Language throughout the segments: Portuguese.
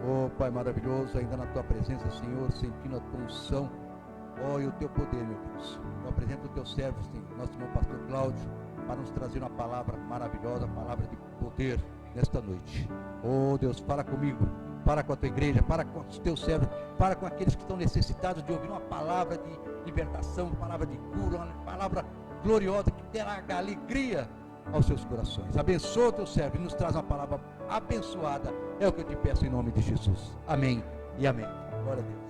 Oh, Pai maravilhoso, ainda na tua presença, Senhor, sentindo a tua unção, oh, e o teu poder, meu Deus. Eu apresento o teu servo, Senhor, nosso irmão pastor Cláudio, para nos trazer uma palavra maravilhosa, palavra de poder nesta noite. Oh, Deus, fala comigo, fala com a tua igreja, fala com os teus servos, fala com aqueles que estão necessitados de ouvir uma palavra de libertação, uma palavra de cura, uma palavra gloriosa que terá alegria aos seus corações. Abençoa o teu servo e nos traz uma palavra abençoada. É o que eu te peço em nome de Jesus. Amém e amém. Glória a Deus.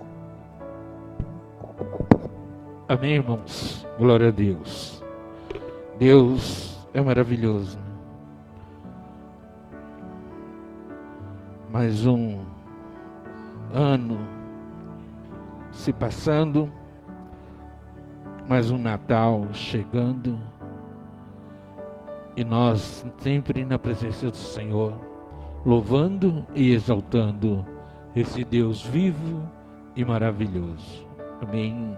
Amém, irmãos. Glória a Deus. Deus é maravilhoso. Mais um ano se passando, mais um Natal chegando, e nós sempre na presença do Senhor, louvando e exaltando esse Deus vivo e maravilhoso. Amém.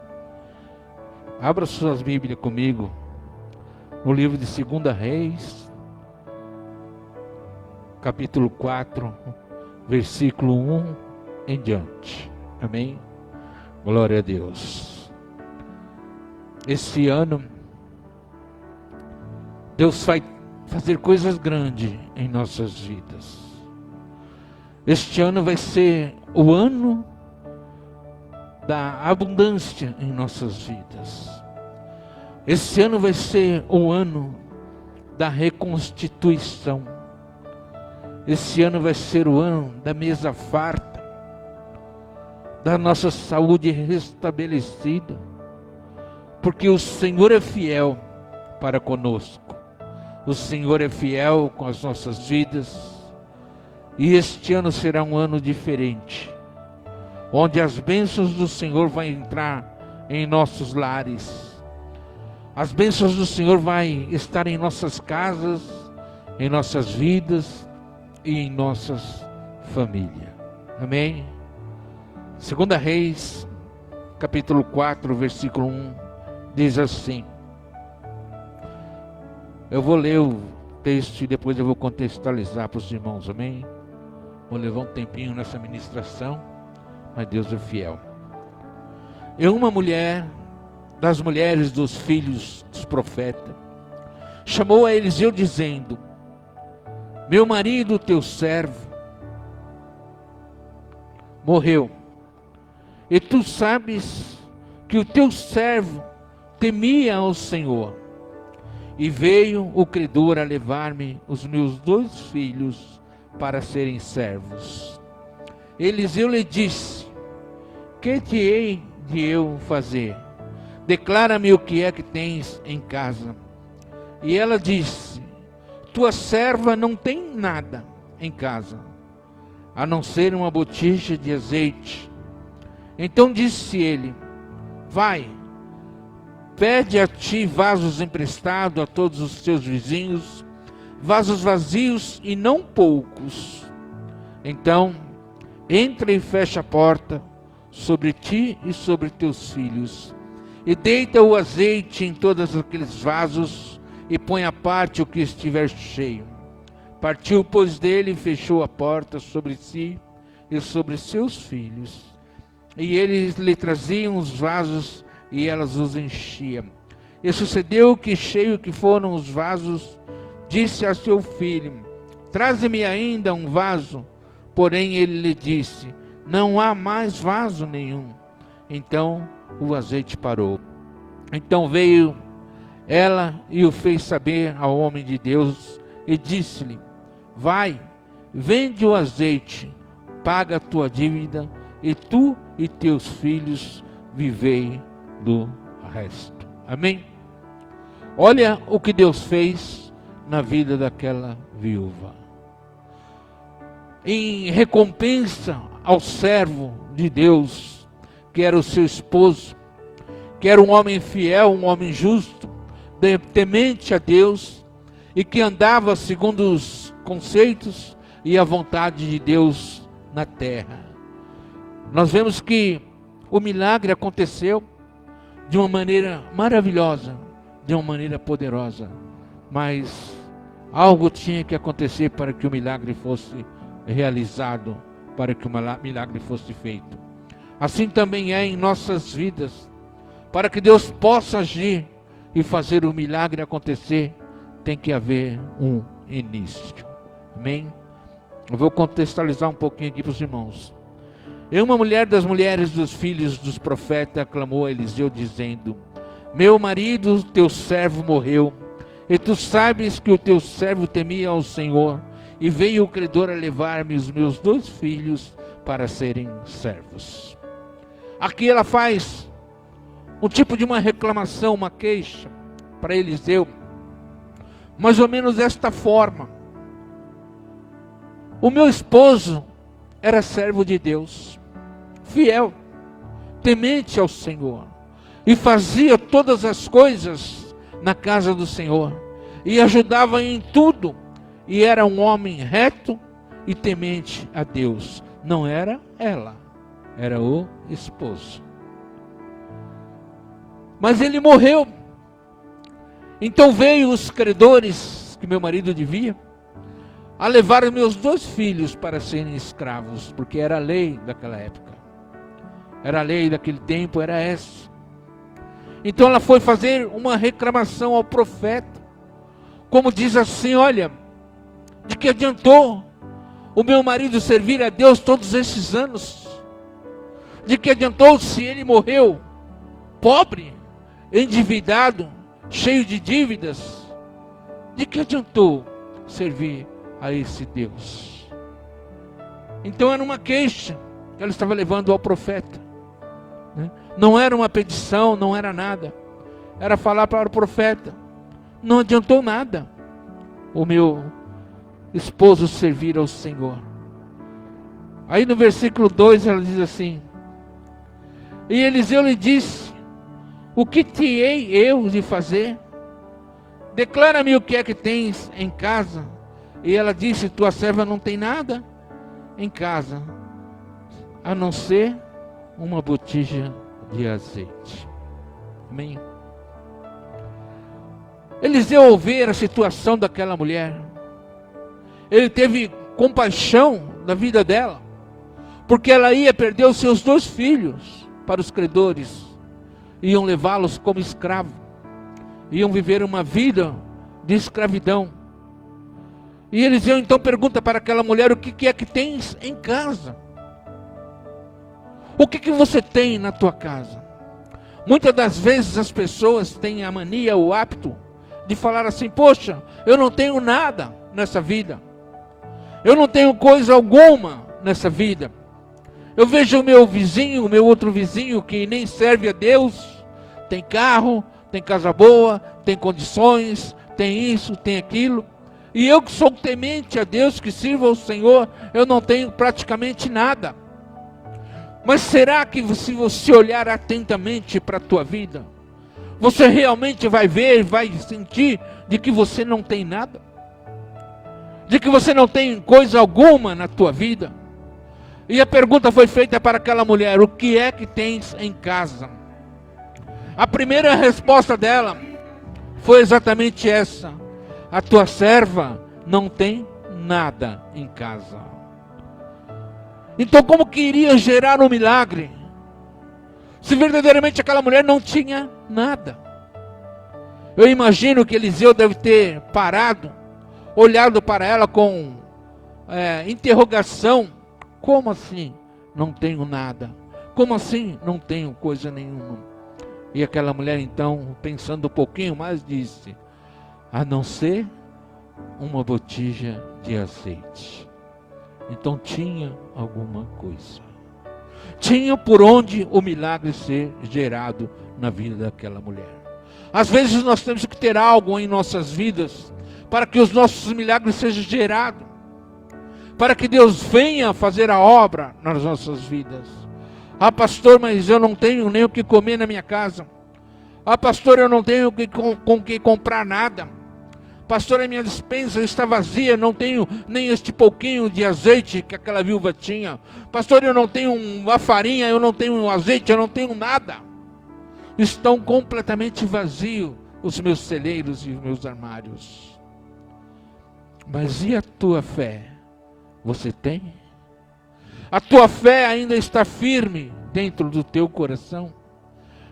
Abra suas Bíblias comigo no livro de 2 Reis, capítulo 4, versículo 1 em diante. Amém. Glória a Deus. Esse ano Deus vai fazer coisas grandes em nossas vidas. Este ano vai ser o ano da abundância em nossas vidas. Esse ano vai ser o ano da reconstituição. Esse ano vai ser o ano da mesa farta, da nossa saúde restabelecida, porque o Senhor é fiel para conosco. O Senhor é fiel com as nossas vidas, e este ano será um ano diferente, onde as bênçãos do Senhor vão entrar em nossos lares. As bênçãos do Senhor vão estar em nossas casas, em nossas vidas e em nossas famílias. Amém? 2 Reis, capítulo 4, versículo 1, diz assim. Eu vou ler o texto e depois eu vou contextualizar para os irmãos, amém? Vou levar um tempinho nessa ministração, mas Deus é fiel. E uma mulher, das mulheres dos filhos dos profetas, chamou a Eliseu dizendo: meu marido, teu servo, morreu, e tu sabes que o teu servo temia ao Senhor. E veio o credor a levar-me os meus 2 filhos para serem servos. Eliseu lhe disse: que te hei de eu fazer? Declara-me o que é que tens em casa. E ela disse: tua serva não tem nada em casa, a não ser uma botija de azeite. Então disse ele: vai, pede a ti vasos emprestados a todos os teus vizinhos, vasos vazios e não poucos. Então, entra e fecha a porta sobre ti e sobre teus filhos, e deita o azeite em todos aqueles vasos, e põe à parte o que estiver cheio. Partiu, pois, dele e fechou a porta sobre si e sobre seus filhos. E eles lhe traziam os vasos, e elas os enchiam. E sucedeu que, cheio que foram os vasos, disse a seu filho: traze-me ainda um vaso. Porém ele lhe disse: não há mais vaso nenhum. Então o azeite parou. Então veio ela e o fez saber ao homem de Deus, e disse-lhe: vai, vende o azeite, paga a tua dívida, e tu e teus filhos vivei do resto. Amém? Olha o que Deus fez na vida daquela viúva. Em recompensa ao servo de Deus, que era o seu esposo, que era um homem fiel, um homem justo, temente a Deus, e que andava segundo os conceitos e a vontade de Deus na terra. Nós vemos que o milagre aconteceu de uma maneira maravilhosa, de uma maneira poderosa, mas algo tinha que acontecer para que o milagre fosse realizado para que o milagre fosse feito. Assim também é em nossas vidas. Para que Deus possa agir e fazer o milagre acontecer, tem que haver um início. Amém? Eu vou contextualizar um pouquinho aqui para os irmãos. E uma mulher das mulheres dos filhos dos profetas clamou a Eliseu dizendo: meu marido, teu servo, morreu, e tu sabes que o teu servo temia ao Senhor, e veio o credor a levar-me os meus 2 filhos para serem servos. Aqui ela faz um tipo de uma reclamação, uma queixa para Eliseu, mais ou menos desta forma: o meu esposo era servo de Deus, fiel, temente ao Senhor, e fazia todas as coisas na casa do Senhor, e ajudava em tudo, e era um homem reto e temente a Deus. Não era ela, era o esposo. Mas ele morreu. Então veio os credores que meu marido devia a levar os meus 2 filhos para serem escravos, porque era a lei daquela época. Era a lei daquele tempo, era essa. Então ela foi fazer uma reclamação ao profeta, como diz assim: olha, de que adiantou o meu marido servir a Deus todos esses anos? De que adiantou se ele morreu pobre, endividado, cheio de dívidas? De que adiantou servir a esse Deus? Então era uma queixa que ela estava levando ao profeta, né? Não era uma petição, não era nada. Era falar para o profeta: não adiantou nada o meu esposo servir ao Senhor. Aí no versículo 2 ela diz assim: e Eliseu lhe disse: o que te hei eu de fazer? Declara-me o que é que tens em casa. E ela disse: tua serva não tem nada em casa, a não ser uma botija de azeite. Amém? Eliseu, ao ver a situação daquela mulher, ele teve compaixão da vida dela, porque ela ia perder os seus 2 filhos para os credores, iam levá-los como escravo, iam viver uma vida de escravidão. E Eliseu então pergunta para aquela mulher: o que é que tens em casa? O que você tem na tua casa? Muitas das vezes as pessoas têm a mania, o hábito de falar assim: poxa, eu não tenho nada nessa vida, eu não tenho coisa alguma nessa vida. Eu vejo o meu vizinho, o meu outro vizinho que nem serve a Deus, tem carro, tem casa boa, tem condições, tem isso, tem aquilo. E eu que sou temente a Deus, que sirvo ao Senhor, eu não tenho praticamente nada. Mas será que se você olhar atentamente para a tua vida, você realmente vai ver, vai sentir de que você não tem nada? De que você não tem coisa alguma na tua vida? E a pergunta foi feita para aquela mulher: o que é que tens em casa? A primeira resposta dela foi exatamente essa: a tua serva não tem nada em casa. Então como que iria gerar um milagre, se verdadeiramente aquela mulher não tinha nada? Eu imagino que Eliseu deve ter parado, olhado para ela com interrogação: como assim não tenho nada? Como assim não tenho coisa nenhuma? E aquela mulher então, pensando um pouquinho mais, disse: a não ser uma botija de azeite. Então tinha alguma coisa, tinha por onde o milagre ser gerado na vida daquela mulher. Às vezes nós temos que ter algo em nossas vidas para que os nossos milagres sejam gerados, para que Deus venha fazer a obra nas nossas vidas. Ah, pastor, mas eu não tenho nem o que comer na minha casa. Ah, pastor, eu não tenho com que comprar nada. Pastor, a minha despensa está vazia, não tenho nem este pouquinho de azeite que aquela viúva tinha. Pastor, eu não tenho uma farinha, eu não tenho um azeite, eu não tenho nada. Estão completamente vazios os meus celeiros e os meus armários. Mas e a tua fé? Você tem? A tua fé ainda está firme dentro do teu coração.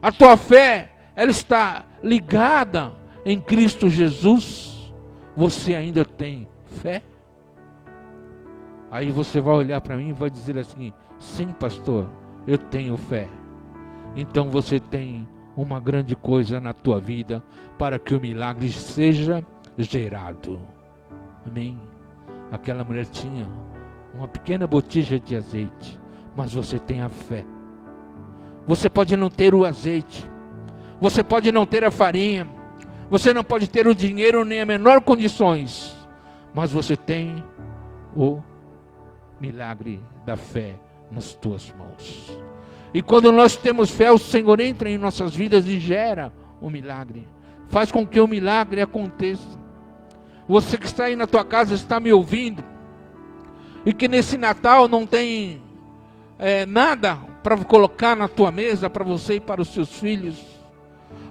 A tua fé, ela está ligada em Cristo Jesus. Você ainda tem fé? Aí você vai olhar para mim e vai dizer assim: sim, pastor, eu tenho fé. Então você tem uma grande coisa na tua vida para que o milagre seja gerado. Amém? Aquela mulher tinha uma pequena botija de azeite, mas você tem a fé. Você pode não ter o azeite, você pode não ter a farinha, você não pode ter o dinheiro nem a menor condições, mas você tem o milagre da fé nas tuas mãos. E quando nós temos fé, o Senhor entra em nossas vidas e gera o milagre. Faz com que o milagre aconteça. Você que está aí na tua casa, está me ouvindo, e que nesse Natal não tem nada para colocar na tua mesa para você e para os seus filhos.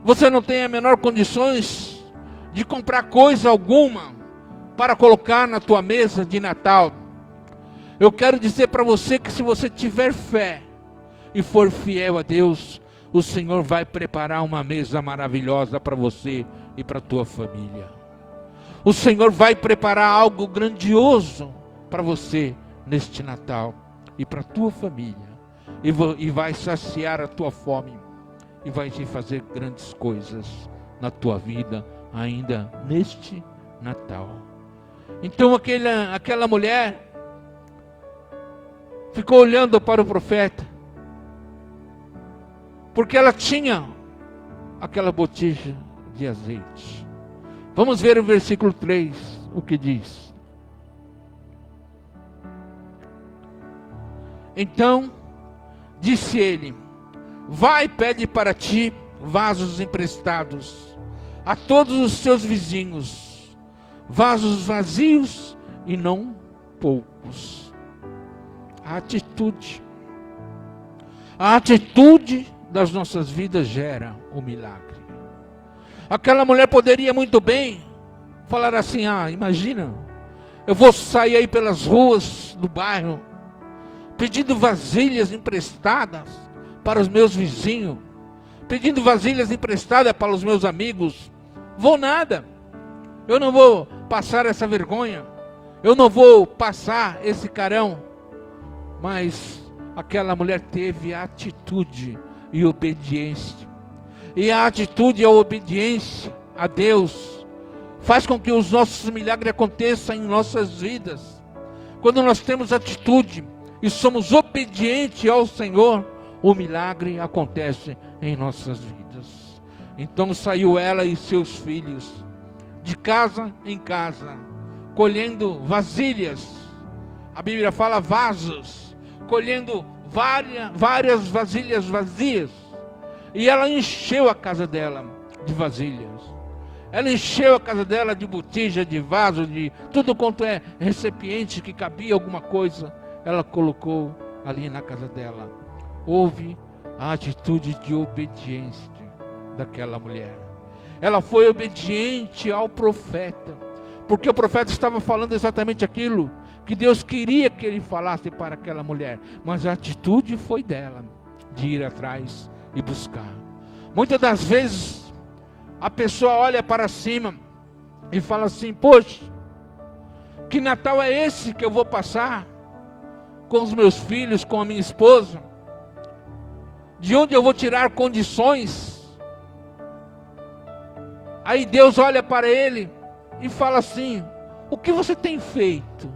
Você não tem a menor condições de comprar coisa alguma para colocar na tua mesa de Natal. Eu quero dizer para você que se você tiver fé e for fiel a Deus, o Senhor vai preparar uma mesa maravilhosa para você e para a tua família. O Senhor vai preparar algo grandioso para você neste Natal e para a tua família. E vai saciar a tua fome e vai te fazer grandes coisas na tua vida ainda neste Natal. Então aquela mulher ficou olhando para o profeta, porque ela tinha aquela botija de azeite. Vamos ver o versículo 3, o que diz. Então disse ele: vai, pede para ti vasos emprestados a todos os teus vizinhos, vasos vazios e não poucos. A atitude das nossas vidas gera o milagre. Aquela mulher poderia muito bem falar assim: imagina, eu vou sair aí pelas ruas do bairro pedindo vasilhas emprestadas para os meus vizinhos, pedindo vasilhas emprestadas para os meus amigos. Vou nada, eu não vou passar essa vergonha, eu não vou passar esse carão. Mas aquela mulher teve atitude e obediência. E a atitude e a obediência a Deus faz com que os nossos milagres aconteçam em nossas vidas. Quando nós temos atitude e somos obedientes ao Senhor, o milagre acontece em nossas vidas. Então saiu ela e seus filhos de casa em casa, colhendo vasilhas. A Bíblia fala vasos, colhendo várias vasilhas vazias. E ela encheu a casa dela de vasilhas. Ela encheu a casa dela de botija, de vaso, de tudo quanto é recipiente que cabia alguma coisa. Ela colocou ali na casa dela. Houve a atitude de obediência daquela mulher. Ela foi obediente ao profeta, porque o profeta estava falando exatamente aquilo que Deus queria que ele falasse para aquela mulher. Mas a atitude foi dela, de ir atrás e buscar. Muitas das vezes a pessoa olha para cima e fala assim: poxa, que Natal é esse que eu vou passar com os meus filhos, com a minha esposa? De onde eu vou tirar condições? Aí Deus olha para ele e fala assim: o que você tem feito?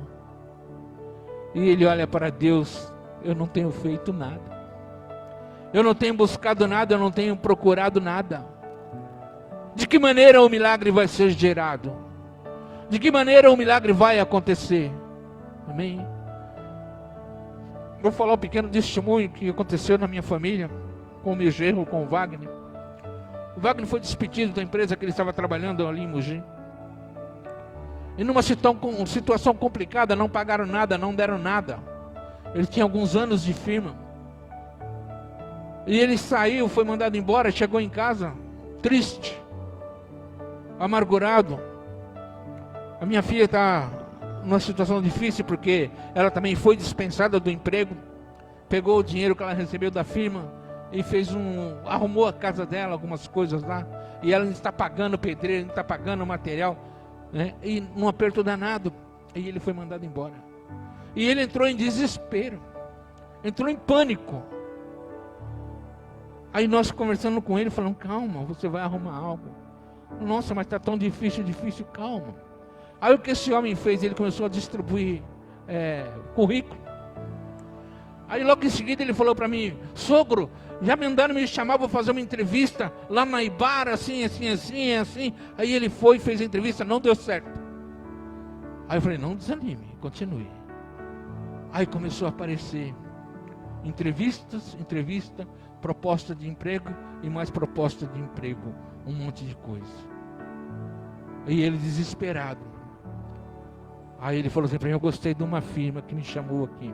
E ele olha para Deus: eu não tenho feito nada. Eu não tenho buscado nada, eu não tenho procurado nada. De que maneira o milagre vai ser gerado? De que maneira o milagre vai acontecer? Amém? Vou falar um pequeno testemunho que aconteceu na minha família, com o meu genro, com o Wagner. O Wagner foi despedido da empresa que ele estava trabalhando ali em Mogi. E numa situação complicada, não pagaram nada, não deram nada. Ele tinha alguns anos de firma. E ele saiu, foi mandado embora, chegou em casa triste, amargurado. A minha filha está numa situação difícil, porque ela também foi dispensada do emprego, pegou o dinheiro que ela recebeu da firma e arrumou a casa dela, algumas coisas lá, e ela está pagando pedreiro, está pagando material, né? E num aperto danado, e ele foi mandado embora. E ele entrou em desespero, entrou em pânico. Aí nós conversando com ele, falando, calma, você vai arrumar algo. Nossa, mas está tão difícil, calma. Aí o que esse homem fez? Ele começou a distribuir currículo. Aí logo em seguida ele falou para mim, sogro, já mandaram me chamar para fazer uma entrevista lá na Ibara, assim. Aí ele foi, fez a entrevista, não deu certo. Aí eu falei, não desanime, continue. Aí começou a aparecer entrevista, proposta de emprego e mais proposta de emprego, um monte de coisa. E ele desesperado. Aí ele falou assim para mim, eu gostei de uma firma que me chamou aqui.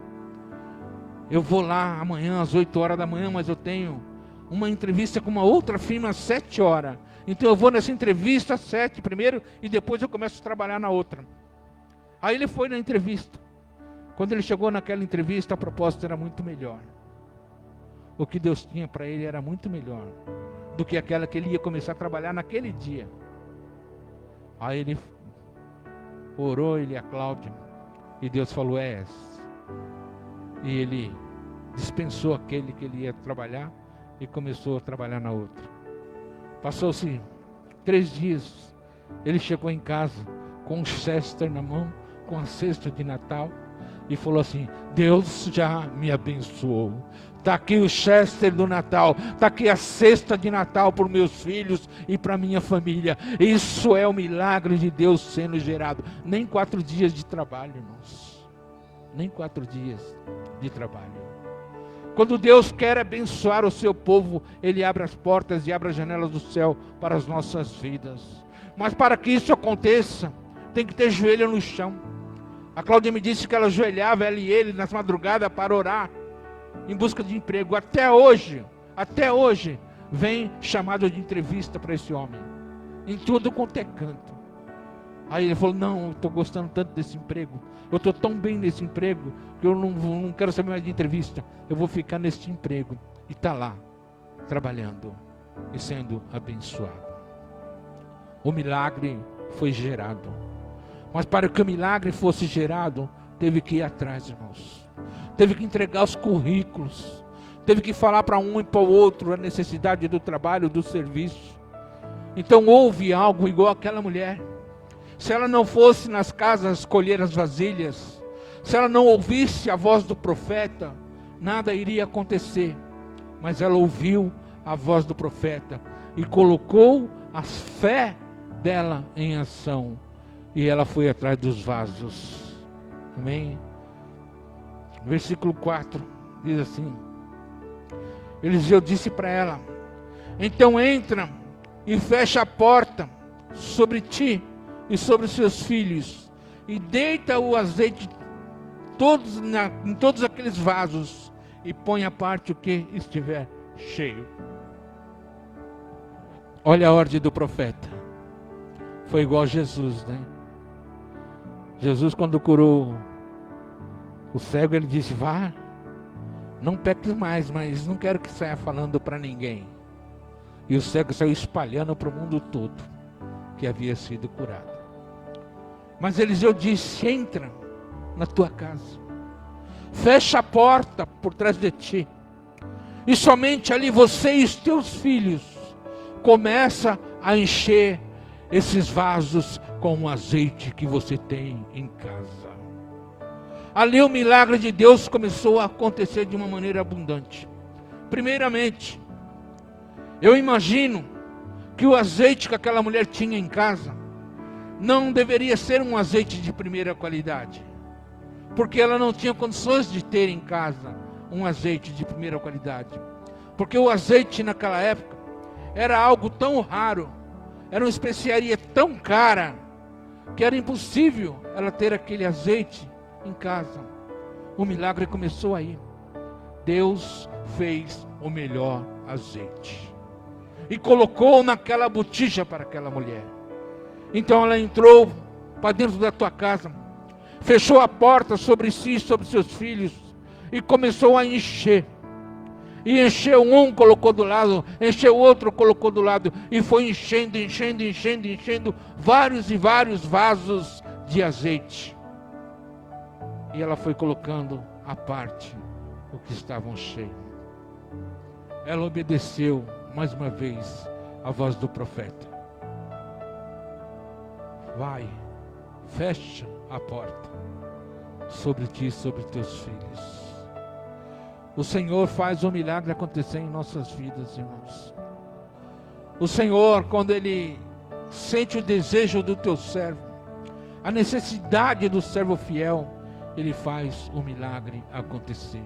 Eu vou lá amanhã às 8 horas da manhã, mas eu tenho uma entrevista com uma outra firma às 7 horas. Então eu vou nessa entrevista às 7 primeiro e depois eu começo a trabalhar na outra. Aí ele foi na entrevista. Quando ele chegou naquela entrevista, a proposta era muito melhor. O que Deus tinha para ele era muito melhor do que aquela que ele ia começar a trabalhar naquele dia. Aí ele orou, ele e a Cláudia, e Deus falou, é essa. E ele dispensou aquele que ele ia trabalhar e começou a trabalhar na outra. Passou-se 3 dias, ele chegou em casa com um Chester na mão, com a cesta de Natal, e falou assim, Deus já me abençoou. Está aqui o Chester do Natal, está aqui a cesta de Natal para os meus filhos e para a minha família. Isso é o milagre de Deus sendo gerado. Nem 4 dias de trabalho, irmãos. Nem 4 dias de trabalho. Quando Deus quer abençoar o seu povo, Ele abre as portas e abre as janelas do céu para as nossas vidas. Mas para que isso aconteça, tem que ter joelho no chão. A Cláudia me disse que ela ajoelhava, ela e ele, nas madrugadas para orar, em busca de emprego. Até hoje, vem chamado de entrevista para esse homem. Em tudo quanto é canto. Aí ele falou, não, eu estou gostando tanto desse emprego. Eu estou tão bem nesse emprego, que eu não quero saber mais de entrevista. Eu vou ficar nesse emprego. E está lá, trabalhando e sendo abençoado. O milagre foi gerado. Mas para que o milagre fosse gerado, teve que ir atrás, irmãos. Teve que entregar os currículos. Teve que falar para um e para o outro a necessidade do trabalho, do serviço. Então houve algo igual àquela mulher. Se ela não fosse nas casas colher as vasilhas, se ela não ouvisse a voz do profeta, nada iria acontecer. Mas ela ouviu a voz do profeta e colocou a fé dela em ação. E ela foi atrás dos vasos. Amém? Versículo 4 diz assim: Eliseu disse para ela: então entra e fecha a porta sobre ti e sobre os seus filhos, e deita o azeite em todos aqueles vasos, e põe à parte o que estiver cheio. Olha a ordem do profeta. Foi igual a Jesus, né? Jesus, quando curou o cego, ele disse: vá, não peques mais, mas não quero que saia falando para ninguém. E o cego saiu espalhando para o mundo todo que havia sido curado. Mas Eliseu disse: entra na tua casa, fecha a porta por trás de ti, e somente ali você e os teus filhos começa a encher esses vasos com o azeite que você tem em casa. Ali o milagre de Deus começou a acontecer de uma maneira abundante. Primeiramente, eu imagino que o azeite que aquela mulher tinha em casa não deveria ser um azeite de primeira qualidade, porque ela não tinha condições de ter em casa um azeite de primeira qualidade, porque o azeite naquela época era algo tão raro, era uma especiaria tão cara, que era impossível ela ter aquele azeite em casa. O milagre começou aí. Deus fez o melhor azeite e colocou naquela botija para aquela mulher. Então ela entrou para dentro da tua casa, fechou a porta sobre si e sobre seus filhos, e começou a encher. E encheu um, colocou do lado, encheu outro, colocou do lado, e foi enchendo, vários e vários vasos de azeite. E ela foi colocando à parte o que estavam cheios. Ela obedeceu, mais uma vez, a voz do profeta. Vai, fecha a porta sobre ti e sobre teus filhos. O Senhor faz um milagre acontecer em nossas vidas, irmãos. O Senhor, quando Ele sente o desejo do teu servo, a necessidade do servo fiel, Ele faz o milagre acontecer.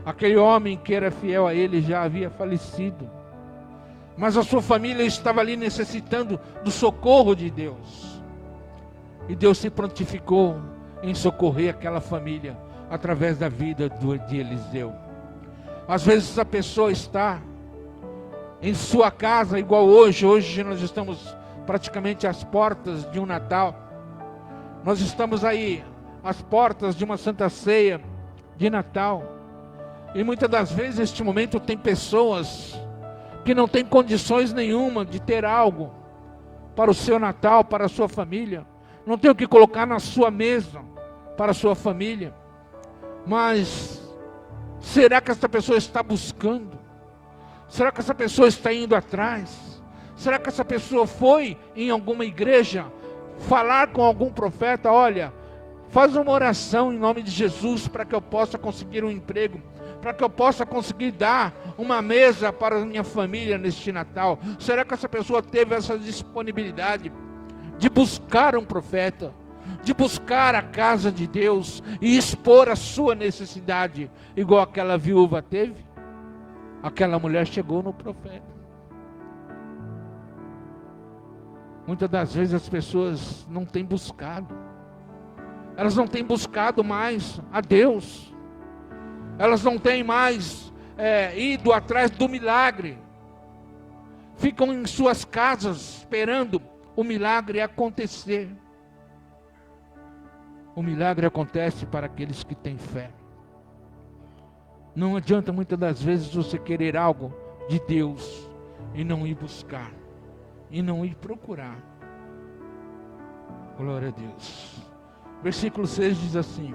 Aquele homem que era fiel a Ele já havia falecido, mas a sua família estava ali necessitando do socorro de Deus. E Deus se prontificou em socorrer aquela família através da vida de Eliseu. Às vezes a pessoa está em sua casa, igual hoje. Hoje nós estamos praticamente às portas de um Natal. Nós estamos aí às portas de uma Santa Ceia de Natal. E muitas das vezes neste momento tem pessoas que não têm condições nenhuma de ter algo para o seu Natal, para a sua família. Não tem o que colocar na sua mesa para a sua família. Mas será que essa pessoa está buscando? Será que essa pessoa está indo atrás? Será que essa pessoa foi em alguma igreja falar com algum profeta? Olha, faz uma oração em nome de Jesus para que eu possa conseguir um emprego, para que eu possa conseguir dar uma mesa para a minha família neste Natal. Será que essa pessoa teve essa disponibilidade de buscar um profeta, de buscar a casa de Deus e expor a sua necessidade, igual aquela viúva teve? Aquela mulher chegou no profeta. Muitas das vezes as pessoas não têm buscado, elas não têm buscado mais a Deus, elas não têm mais ido atrás do milagre, ficam em suas casas esperando o milagre acontecer. O milagre acontece para aqueles que têm fé. Não adianta muitas das vezes você querer algo de Deus e não ir buscar, e não ir procurar. Glória a Deus. Versículo 6 diz assim: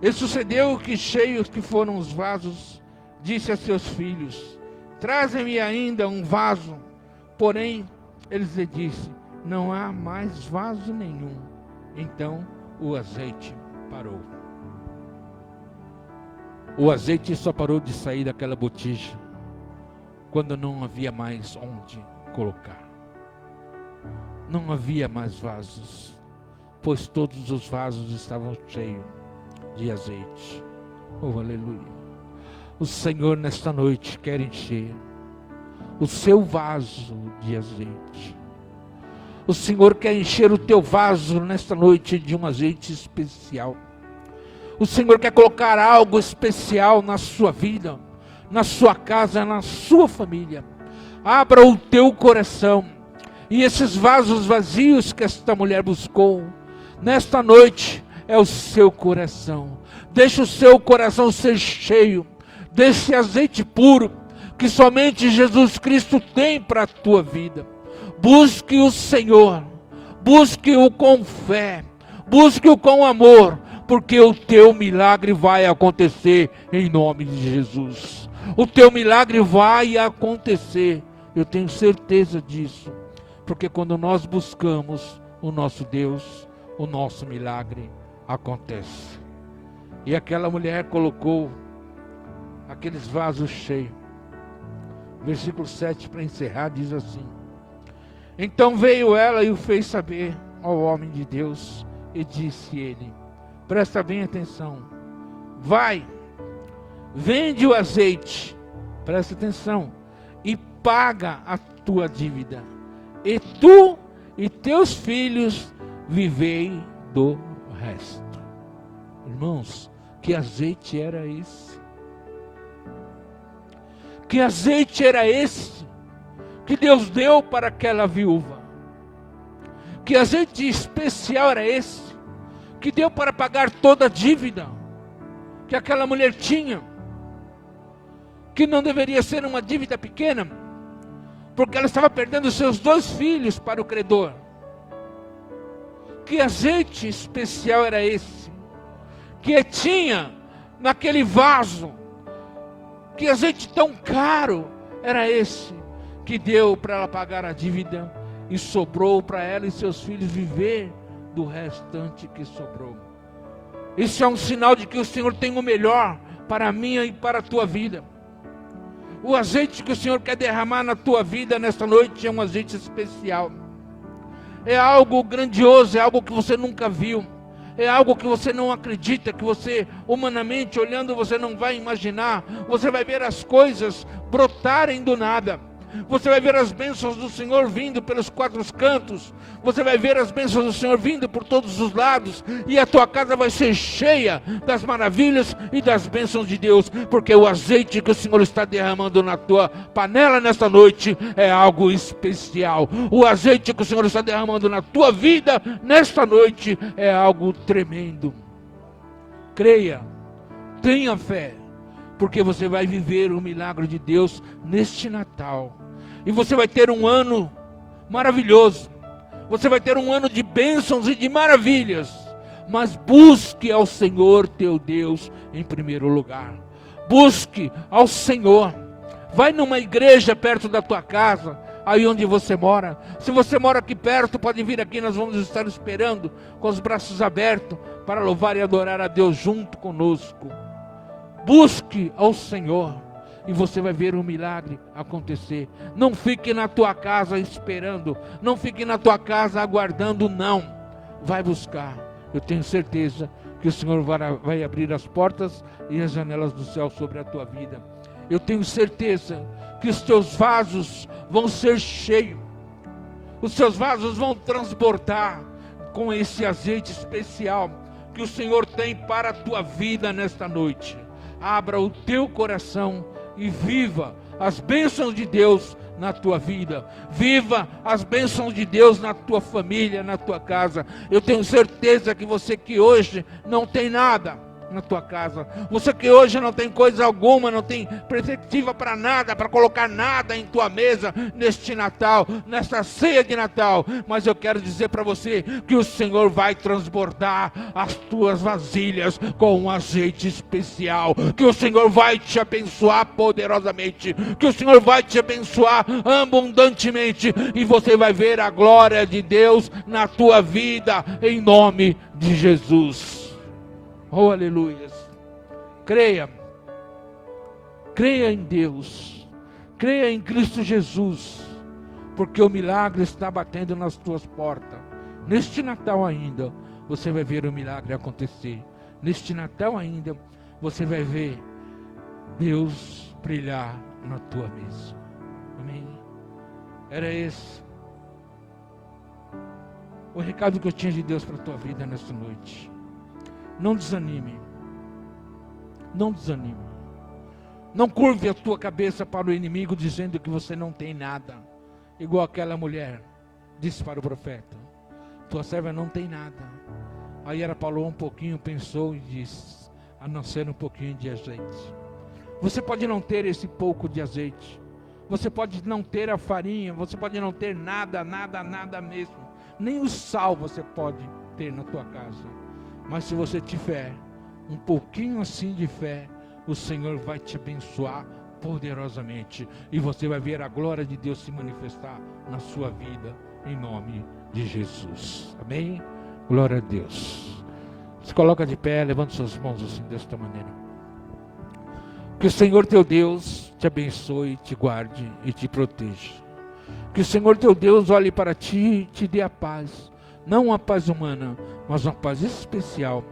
E sucedeu que, cheios que foram os vasos, disse a seus filhos: Trazem-me ainda um vaso. Porém, eles lhe disse: Não há mais vaso nenhum. Então o azeite parou. O azeite só parou de sair daquela botija quando não havia mais onde colocar. Não havia mais vasos, pois todos os vasos estavam cheios de azeite. Oh, aleluia. O Senhor nesta noite quer encher o seu vaso de azeite. O Senhor quer encher o teu vaso nesta noite de um azeite especial. O Senhor quer colocar algo especial na sua vida, na sua casa, na sua família. Abra o teu coração. E esses vasos vazios que esta mulher buscou, nesta noite é o seu coração. Deixa o seu coração ser cheio desse azeite puro que somente Jesus Cristo tem para a tua vida. Busque o Senhor, busque-o com fé, busque-o com amor, porque o teu milagre vai acontecer em nome de Jesus. O teu milagre vai acontecer, eu tenho certeza disso, porque quando nós buscamos o nosso Deus, o nosso milagre acontece. E aquela mulher colocou aqueles vasos cheios. Versículo 7 para encerrar diz assim: Então veio ela e o fez saber ao homem de Deus, e disse ele: Presta bem atenção, vai, vende o azeite, presta atenção, e paga a tua dívida, e tu e teus filhos vivei do resto. Irmãos, que azeite era esse? Que azeite era esse que Deus deu para aquela viúva? Que azeite especial era esse que deu para pagar toda a dívida que aquela mulher tinha, que não deveria ser uma dívida pequena, porque ela estava perdendo seus 2 filhos para o credor. Que azeite especial era esse que tinha naquele vaso? Que azeite tão caro era esse que deu para ela pagar a dívida e sobrou para ela e seus filhos viver do restante que sobrou? Isso é um sinal de que o Senhor tem o melhor para a minha e para a tua vida. O azeite que o Senhor quer derramar na tua vida nesta noite é um azeite especial. É algo grandioso, é algo que você nunca viu. É algo que você não acredita, que você, humanamente olhando, você não vai imaginar. Você vai ver as coisas brotarem do nada. Você vai ver as bênçãos do Senhor vindo pelos 4 cantos. Você vai ver as bênçãos do Senhor vindo por todos os lados. E a tua casa vai ser cheia das maravilhas e das bênçãos de Deus. Porque o azeite que o Senhor está derramando na tua panela nesta noite é algo especial. O azeite que o Senhor está derramando na tua vida nesta noite é algo tremendo. Creia, tenha fé, porque você vai viver o milagre de Deus neste Natal. E você vai ter um ano maravilhoso. Você vai ter um ano de bênçãos e de maravilhas. Mas busque ao Senhor teu Deus em primeiro lugar. Busque ao Senhor. Vai numa igreja perto da tua casa, aí onde você mora. Se você mora aqui perto, pode vir aqui, nós vamos estar esperando com os braços abertos para louvar e adorar a Deus junto conosco. Busque ao Senhor e você vai ver um milagre acontecer. Não fique na tua casa esperando, não fique na tua casa aguardando, não. Vai buscar. Eu tenho certeza que o Senhor vai abrir as portas e as janelas do céu sobre a tua vida. Eu tenho certeza que os teus vasos vão ser cheios. Os teus vasos vão transbordar com esse azeite especial que o Senhor tem para a tua vida nesta noite. Abra o teu coração e viva as bênçãos de Deus na tua vida. Viva as bênçãos de Deus na tua família, na tua casa. Eu tenho certeza que você que hoje não tem nada na tua casa, você que hoje não tem coisa alguma, não tem perspectiva para nada, para colocar nada em tua mesa neste Natal, nesta ceia de Natal, mas eu quero dizer para você que o Senhor vai transbordar as tuas vasilhas com um azeite especial, que o Senhor vai te abençoar poderosamente, que o Senhor vai te abençoar abundantemente, e você vai ver a glória de Deus na tua vida, em nome de Jesus. Oh, aleluia. Creia em Deus, creia em Cristo Jesus, porque o milagre está batendo nas tuas portas. Neste Natal ainda, você vai ver o milagre acontecer. Neste Natal ainda, você vai ver Deus brilhar na tua mesa. Amém? Era esse o recado que eu tinha de Deus para a tua vida nesta noite. Não desanime. Não desanime. Não curve a tua cabeça para o inimigo dizendo que você não tem nada. Igual aquela mulher disse para o profeta: tua serva não tem nada. Aí ela falou um pouquinho, pensou e disse: a não ser um pouquinho de azeite. Você pode não ter esse pouco de azeite. Você pode não ter a farinha. Você pode não ter nada mesmo. Nem o sal você pode ter na tua casa. Mas se você tiver um pouquinho assim de fé, o Senhor vai te abençoar poderosamente. E você vai ver a glória de Deus se manifestar na sua vida, em nome de Jesus. Amém? Glória a Deus. Se coloca de pé, levanta suas mãos assim, desta maneira. Que o Senhor teu Deus te abençoe, te guarde e te proteja. Que o Senhor teu Deus olhe para ti e te dê a paz. Não uma paz humana, mas uma paz especial,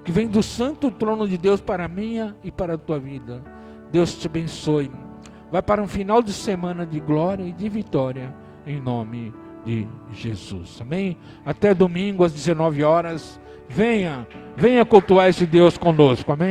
que vem do santo trono de Deus para a minha e para a tua vida. Deus te abençoe. Vai para um final de semana de glória e de vitória, em nome de Jesus. Amém? Até domingo às 19 horas. Venha cultuar esse Deus conosco. Amém?